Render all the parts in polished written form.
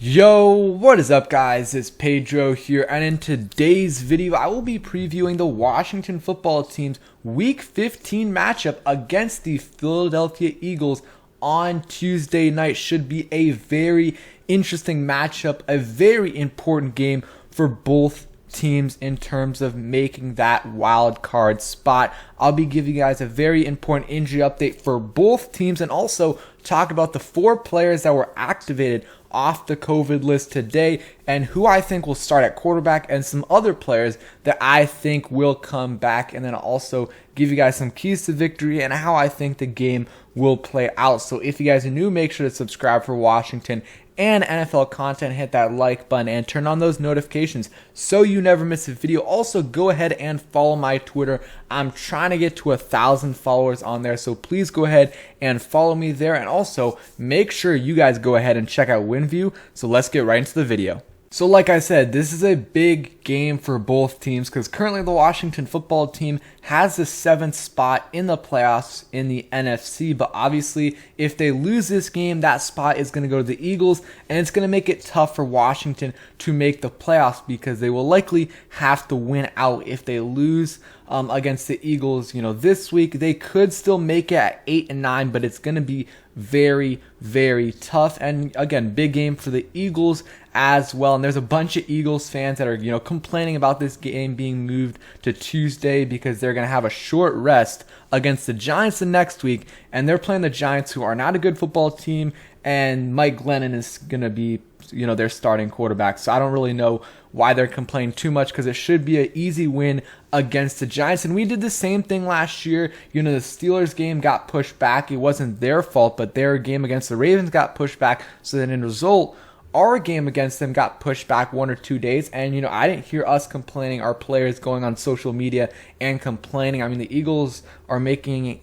Yo, what is up guys? It's Pedro here, and in today's video I will be previewing the Washington football team's Week 15 matchup against the Philadelphia Eagles on Tuesday night. Should be a very interesting matchup, a very important game for both teams in terms of making that wild card spot. I'll be giving you guys a very important injury update for both teams and also talk about the 4 players that were activated off the COVID list today and who I think will start at quarterback and some other players that I think will come back, and then I'll also give you guys some keys to victory and how I think the game will play out. So if you guys are new, make sure to subscribe for Washington and NFL content, hit that like button and turn on those notifications so you never miss a video. Also, go ahead and follow my Twitter. I'm trying to get to 1,000 followers on there, so please go ahead and follow me there, and also make sure you guys go ahead and check out WinView. So let's get right into the video. So like I said, this is a big game for both teams because currently the Washington football team has the 7th spot in the playoffs in the NFC, but obviously if they lose this game, that spot is going to go to the Eagles, and it's going to make it tough for Washington to make the playoffs because they will likely have to win out. If they lose against the Eagles, this week, they could still make it at 8-9, but it's going to be very, very tough. And again, big game for the Eagles as well. And there's a bunch of Eagles fans that are, complaining about this game being moved to Tuesday because they're going to have a short rest against the Giants the next week, and they're playing the Giants, who are not a good football team, and Mike Glennon is going to be their starting quarterback. So I don't really know why they're complaining too much because it should be an easy win against the Giants. And we did the same thing last year. The Steelers game got pushed back. It wasn't their fault, but their game against the Ravens got pushed back. So then in result, our game against them got pushed back 1 or 2 days. And, I didn't hear us complaining, our players going on social media and complaining. I mean, the Eagles are making,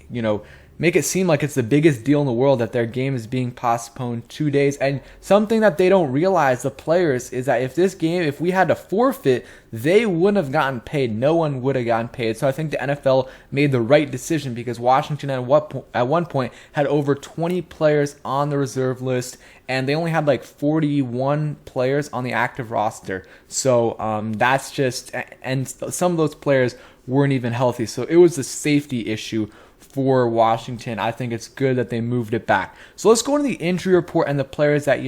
make it seem like it's the biggest deal in the world that their game is being postponed 2 days. And something that they don't realize, the players, is that if we had to forfeit, they wouldn't have gotten paid. No one would have gotten paid. So I think the NFL made the right decision because Washington at one point had over 20 players on the reserve list, and they only had like 41 players on the active roster. So that's just, and some of those players weren't even healthy. So it was a safety issue for Washington. I think it's good that they moved it back. So let's go into the injury report and the players that,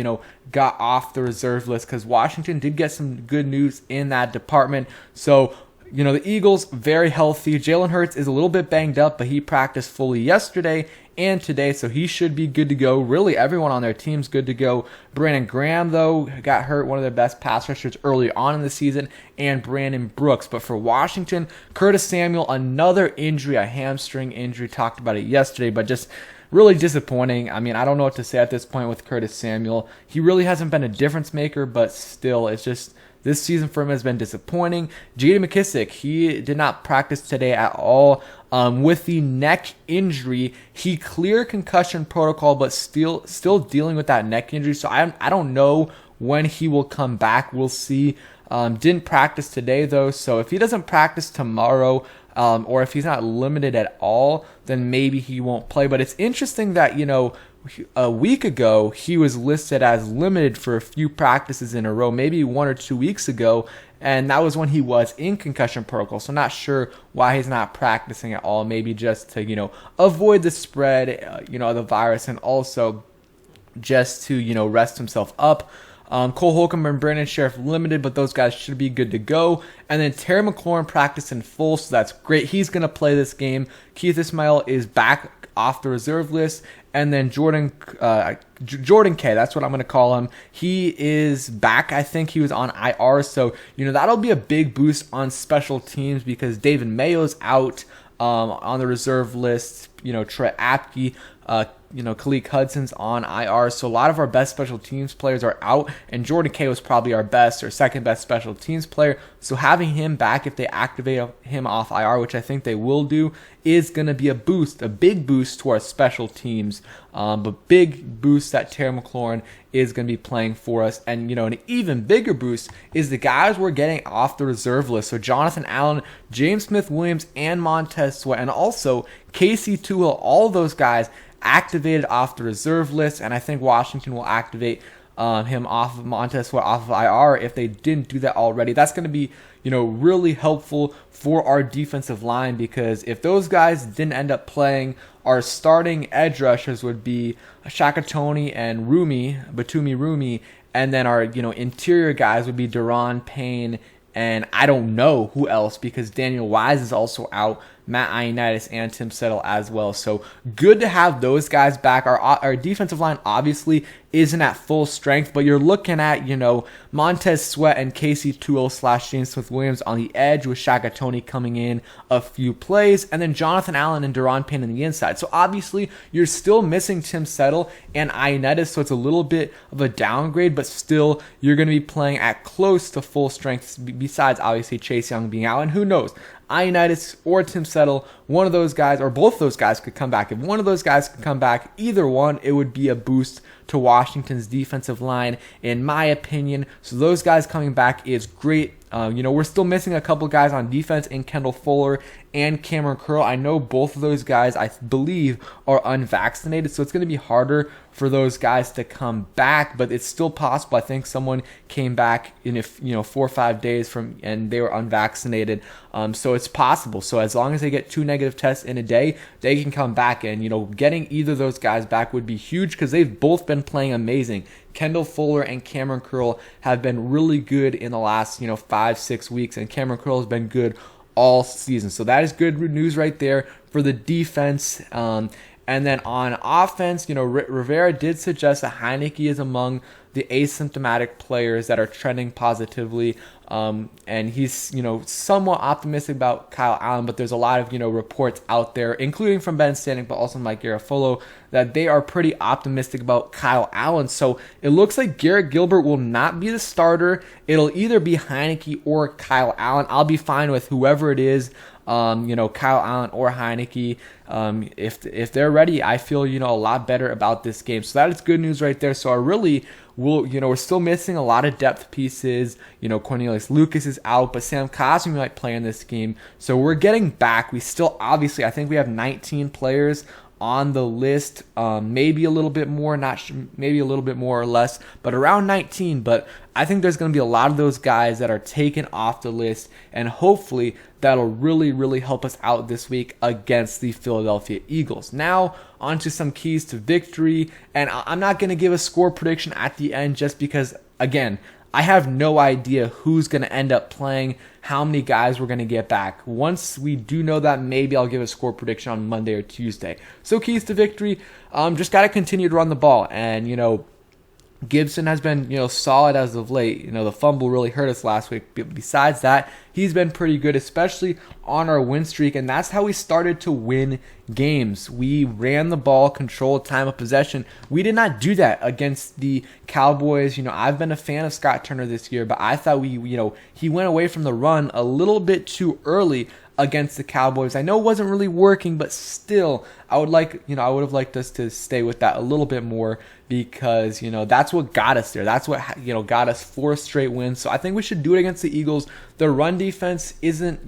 got off the reserve list, because Washington did get some good news in that department. So, the Eagles, very healthy. Jalen Hurts is a little bit banged up, but he practiced fully yesterday and today, so he should be good to go. Really, everyone on their team's good to go. Brandon Graham, though, got hurt, one of their best pass rushers early on in the season, and Brandon Brooks. But for Washington, Curtis Samuel, another injury, a hamstring injury. Talked about it yesterday, but just really disappointing. I mean, I don't know what to say at this point with Curtis Samuel. He really hasn't been a difference maker, but still, it's just, this season for him has been disappointing. J.D. McKissic, he did not practice today at all with the neck injury. He cleared concussion protocol, but still dealing with that neck injury. So I don't know when he will come back. We'll see. Didn't practice today, though. So if he doesn't practice tomorrow, or if he's not limited at all, then maybe he won't play. But it's interesting that, a week ago, he was listed as limited for a few practices in a row, maybe 1 or 2 weeks ago, and that was when he was in concussion protocol. So not sure why he's not practicing at all, maybe just to, avoid the spread, of the virus, and also just to, rest himself up. Cole Holcomb and Brandon Sheriff limited, but those guys should be good to go. And then Terry McLaurin practiced in full, so that's great. He's going to play this game. Keith Ismail is back off the reserve list. And then Jordan K, that's what I'm going to call him. He is back. I think he was on IR. So, that'll be a big boost on special teams because David Mayo's out on the reserve list. Trey Apke, Khaleke Hudson's on IR. So a lot of our best special teams players are out, and Jordan K was probably our best or second best special teams player. So having him back, if they activate him off IR, which I think they will do, is going to be a boost, a big boost to our special teams. But big boost that Terry McLaurin is going to be playing for us. And, an even bigger boost is the guys we're getting off the reserve list. So Jonathan Allen, James Smith-Williams, and Montez Sweat, and also Casey Toohill, all those guys activated off the reserve list. And I think Washington will activate him off of Montez Sweat off of IR if they didn't do that already. That's going to be, really helpful for our defensive line, because if those guys didn't end up playing, our starting edge rushers would be Shakatoni and Batumi Rumi, and then our, interior guys would be Deron Payne, and I don't know who else, because Daniel Wise is also out, Matt Ioannidis, and Tim Settle as well. So good to have those guys back. Our defensive line obviously isn't at full strength, but you're looking at, Montez Sweat and Casey Toole/James Smith-Williams on the edge, with Shakatoni coming in a few plays, and then Jonathan Allen and Deron Payne on the inside. So obviously you're still missing Tim Settle and Ioannidis, so it's a little bit of a downgrade, but still you're going to be playing at close to full strength, besides obviously Chase Young being out, and who knows, Ioannidis or Tim Settle, one of those guys, or both those guys could come back. If one of those guys could come back, either one, it would be a boost to Washington's defensive line, in my opinion. So those guys coming back is great. We're still missing a couple guys on defense in Kendall Fuller and Cameron Curl. I know both of those guys, I believe, are unvaccinated, so it's going to be harder for those guys to come back, but it's still possible. I think someone came back in 4 or 5 days and they were unvaccinated, so it's possible. So as long as they get 2 negative tests in a day, they can come back, and getting either of those guys back would be huge, because they've both been playing amazing. Kendall Fuller and Cameron Curl have been really good in the last 5-6 weeks, and Cameron Curl has been good all season. So that is good news right there for the defense. And then on offense, Rivera did suggest that Heinicke is among the asymptomatic players that are trending positively. And he's, somewhat optimistic about Kyle Allen, but there's a lot of, reports out there, including from Ben Stanek, but also Mike Garafolo, that they are pretty optimistic about Kyle Allen. So it looks like Garrett Gilbert will not be the starter. It'll either be Heinicke or Kyle Allen. I'll be fine with whoever it is. Kyle Allen or Heinicke. If they're ready, I feel, a lot better about this game. So that is good news right there. So I really will, we're still missing a lot of depth pieces. Cornelius Lucas is out, but Sam Cosmi might play in this game. So we're getting back. We still, obviously, I think we have 19 players on the list, maybe a little bit more, maybe a little bit more or less, but around 19. But I think there's going to be a lot of those guys that are taken off the list, and hopefully that'll really, really help us out this week against the Philadelphia Eagles. Now, on to some keys to victory, and I'm not going to give a score prediction at the end, just because, again, I have no idea who's going to end up playing, how many guys we're going to get back. Once we do know that, maybe I'll give a score prediction on Monday or Tuesday. So keys to victory, just got to continue to run the ball. And, Gibson has been, solid as of late. The fumble really hurt us last week. But besides that, he's been pretty good, especially on our win streak. And that's how we started to win games. We ran the ball, controlled time of possession. We did not do that against the Cowboys. I've been a fan of Scott Turner this year, but I thought he went away from the run a little bit too early against the Cowboys. I know it wasn't really working, but still, I would have liked us to stay with that a little bit more, because, that's what got us there. That's what, got us 4 straight wins. So I think we should do it against the Eagles. The run defense isn't,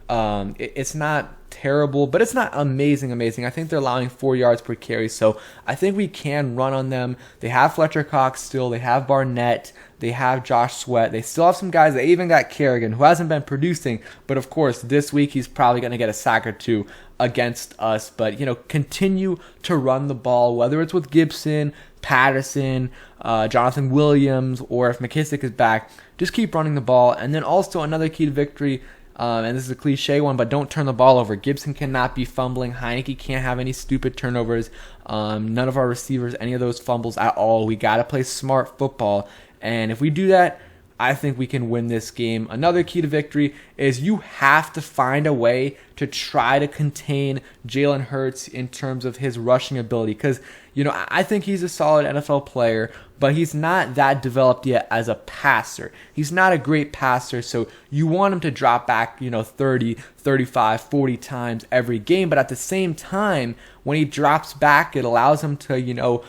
it's not terrible, but it's not amazing. I think they're allowing 4 yards per carry, so I think we can run on them. They have Fletcher Cox still. They have Barnett. They have Josh Sweat. They still have some guys. They even got Kerrigan, who hasn't been producing, but of course this week he's probably going to get a sack or 2 against us. But continue to run the ball, whether it's with Gibson, Patterson, Jonathan Williams, or if McKissick is back, just keep running the ball. And then also another key to victory, and this is a cliche one, but don't turn the ball over. Gibson cannot be fumbling. Heinicke can't have any stupid turnovers. None of our receivers, any of those fumbles at all. We got to play smart football. And if we do that, I think we can win this game. Another key to victory is you have to find a way to try to contain Jalen Hurts in terms of his rushing ability. Because, I think he's a solid NFL player, but he's not that developed yet as a passer. He's not a great passer, so you want him to drop back, 30, 35, 40 times every game. But at the same time, when he drops back, it allows him to,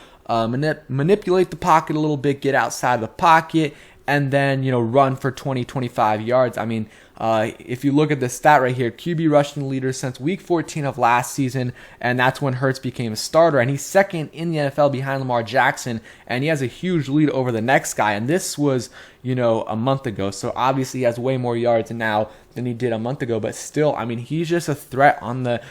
manipulate the pocket a little bit, get outside of the pocket, and then, run for 20, 25 yards. If you look at the stat right here, QB rushing leader since week 14 of last season, and that's when Hurts became a starter, and he's second in the NFL behind Lamar Jackson, and he has a huge lead over the next guy, and this was, a month ago, so obviously he has way more yards now than he did a month ago, but still, I mean, he's just a threat on the,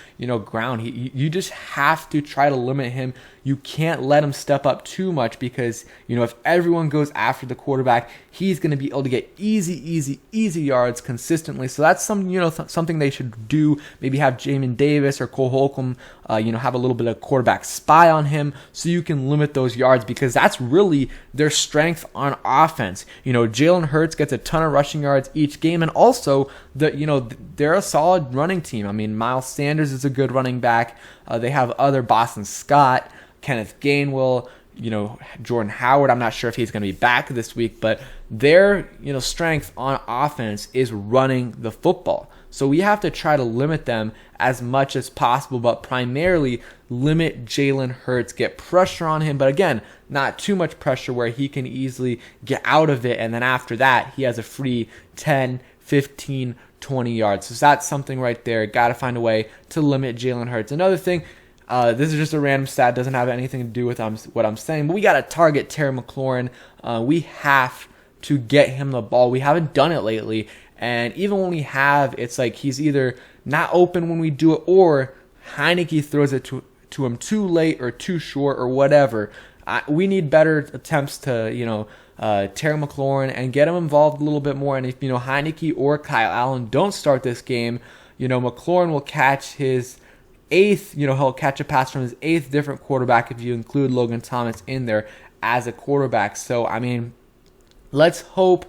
ground. You just have to try to limit him. You can't let him step up too much because, if everyone goes after the quarterback, he's going to be able to get easy yards consistently. So that's something they should do. Maybe have Jamin Davis or Cole Holcomb, have a little bit of quarterback spy on him so you can limit those yards because that's really their strength on offense. Jalen Hurts gets a ton of rushing yards each game, and also they're a solid running team. I mean, Miles Sanders is a good running back. They have other Boston Scott, Kenneth Gainwell, Jordan Howard. I'm not sure if he's going to be back this week, but their strength on offense is running the football. So we have to try to limit them as much as possible, but primarily limit Jalen Hurts, get pressure on him, but again, not too much pressure where he can easily get out of it, and then after that, he has a free 10, 15, 20 yards. So that's something right there. Got to find a way to limit Jalen Hurts. Another thing, this is just a random stat, doesn't have anything to do with what I'm saying, but we got to target Terry McLaurin. We have to get him the ball. We haven't done it lately, and even when we have, it's like he's either not open when we do it or Heinicke throws it to him too late or too short or whatever. We need better attempts to, Terry McLaurin and get him involved a little bit more. And if, Heinicke or Kyle Allen don't start this game, McLaurin will catch his eighth, he'll catch a pass from his eighth different quarterback if you include Logan Thomas in there as a quarterback. So, I mean, let's hope,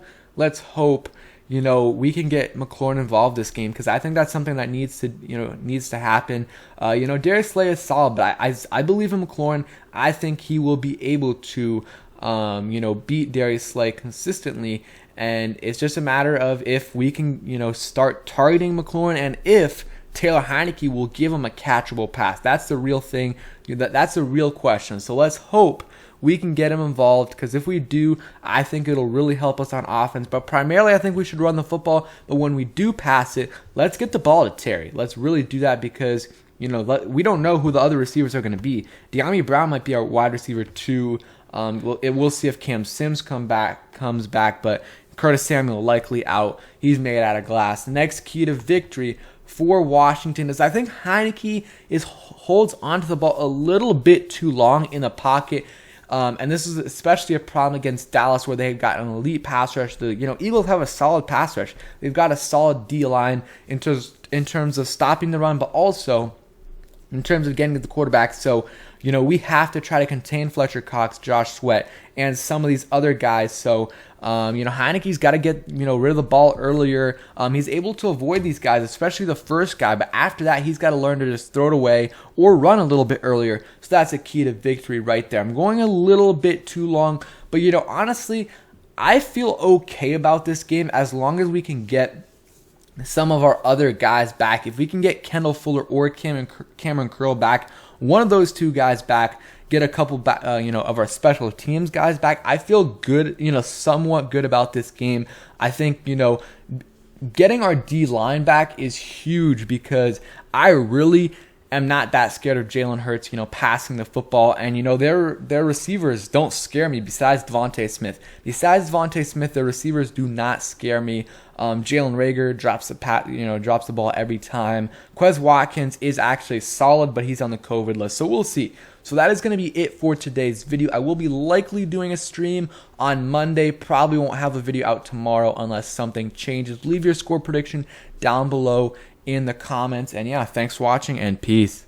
we can get McLaurin involved this game because I think that's something that needs to happen. Darius Slay is solid, but I believe in McLaurin. I think he will be able to, beat Darius Slay consistently, and it's just a matter of if we can, start targeting McLaurin and if Taylor Heinicke will give him a catchable pass. That's the real thing. That's the real question. So let's hope we can get him involved, because if we do, I think it'll really help us on offense. But primarily, I think we should run the football. But when we do pass it, let's get the ball to Terry. Let's really do that because, we don't know who the other receivers are going to be. De'Ami Brown might be our wide receiver too. We'll see if Cam Sims comes back, but Curtis Samuel likely out. He's made out of glass. The next key to victory for Washington is I think Heinicke holds onto the ball a little bit too long in the pocket. And this is especially a problem against Dallas where they've got an elite pass rush. The Eagles have a solid pass rush. They've got a solid D-line in terms of stopping the run, but also in terms of getting to the quarterback. So, we have to try to contain Fletcher Cox, Josh Sweat, and some of these other guys. So, Heinicke's got to get, rid of the ball earlier. He's able to avoid these guys, especially the first guy. But after that, he's got to learn to just throw it away or run a little bit earlier. So that's a key to victory right there. I'm going a little bit too long. But, honestly, I feel okay about this game as long as we can get some of our other guys back. If we can get Kendall Fuller or Cameron Curl back, one of those two guys back, get a couple back, of our special teams guys back, I feel good, somewhat good about this game. I think, getting our D-line back is huge because I really am not that scared of Jalen Hurts, passing the football. And, their receivers don't scare me besides Devontae Smith. Their receivers do not scare me. Jalen Reagor drops the ball every time. Quez Watkins is actually solid, but he's on the COVID list, so we'll see. So that is going to be it for today's video. I will be likely doing a stream on Monday. Probably won't have a video out tomorrow unless something changes. Leave your score prediction down below in the comments. And yeah, thanks for watching and peace.